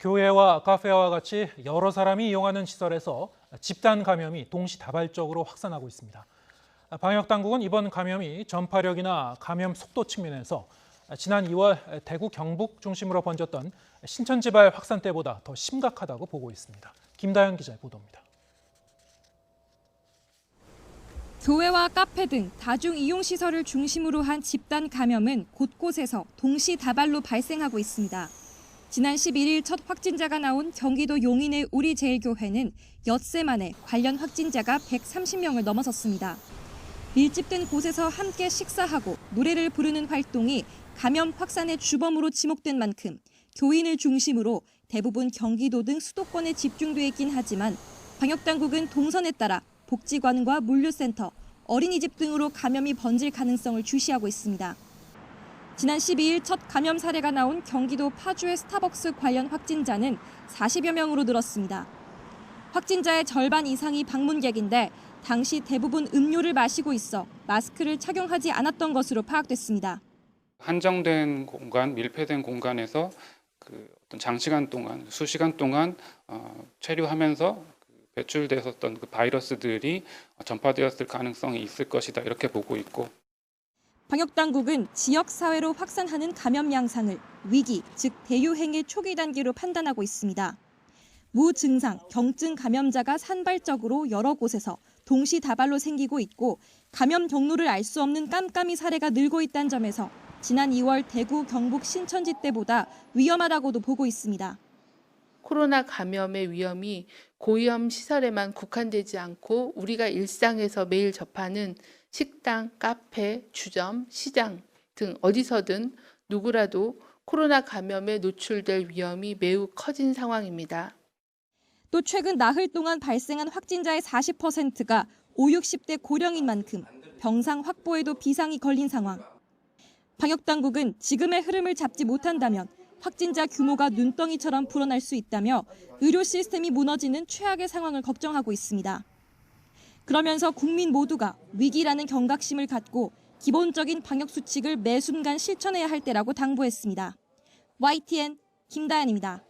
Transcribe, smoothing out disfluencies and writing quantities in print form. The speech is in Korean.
교회와 카페와 같이 여러 사람이 이용하는 시설에서 집단 감염이 동시다발적으로 확산하고 있습니다. 방역당국은 이번 감염이 전파력이나 감염 속도 측면에서 지난 2월 대구 경북 중심으로 번졌던 신천지발 확산 때보다 더 심각하다고 보고 있습니다. 김다현 기자의 보도입니다. 교회와 카페 등 다중 이용 시설을 중심으로 한 집단 감염은 곳곳에서 동시다발로 발생하고 있습니다. 지난 11일 첫 확진자가 나온 경기도 용인의 우리제일교회는 엿새 만에 관련 확진자가 130명을 넘어섰습니다. 밀집된 곳에서 함께 식사하고 노래를 부르는 활동이 감염 확산의 주범으로 지목된 만큼 교인을 중심으로 대부분 경기도 등 수도권에 집중돼 있긴 하지만 방역당국은 동선에 따라 복지관과 물류센터, 어린이집 등으로 감염이 번질 가능성을 주시하고 있습니다. 지난 12일 첫 감염 사례가 나온 경기도 파주의 스타벅스 관련 확진자는 40여 명으로 늘었습니다. 확진자의 절반 이상이 방문객인데 당시 대부분 음료를 마시고 있어 마스크를 착용하지 않았던 것으로 파악됐습니다. 한정된 공간, 밀폐된 공간에서 어떤 장시간 동안, 수시간 동안 체류하면서 배출됐었던 그 바이러스들이 전파되었을 가능성이 있을 것이다 이렇게 보고 있고. 방역당국은 지역사회로 확산하는 감염 양상을 위기, 즉 대유행의 초기 단계로 판단하고 있습니다. 무증상, 경증 감염자가 산발적으로 여러 곳에서 동시다발로 생기고 있고 감염 경로를 알 수 없는 깜깜이 사례가 늘고 있다는 점에서 지난 2월 대구, 경북, 신천지 때보다 위험하다고도 보고 있습니다. 코로나 감염의 위험이 고위험 시설에만 국한되지 않고 우리가 일상에서 매일 접하는 식당, 카페, 주점, 시장 등 어디서든 누구라도 코로나 감염에 노출될 위험이 매우 커진 상황입니다. 또 최근 나흘 동안 발생한 확진자의 40%가 5, 60대 고령인 만큼 병상 확보에도 비상이 걸린 상황. 방역당국은 지금의 흐름을 잡지 못한다면 확진자 규모가 눈덩이처럼 불어날 수 있다며 의료 시스템이 무너지는 최악의 상황을 걱정하고 있습니다. 그러면서 국민 모두가 위기라는 경각심을 갖고 기본적인 방역 수칙을 매 순간 실천해야 할 때라고 당부했습니다. YTN 김다현입니다.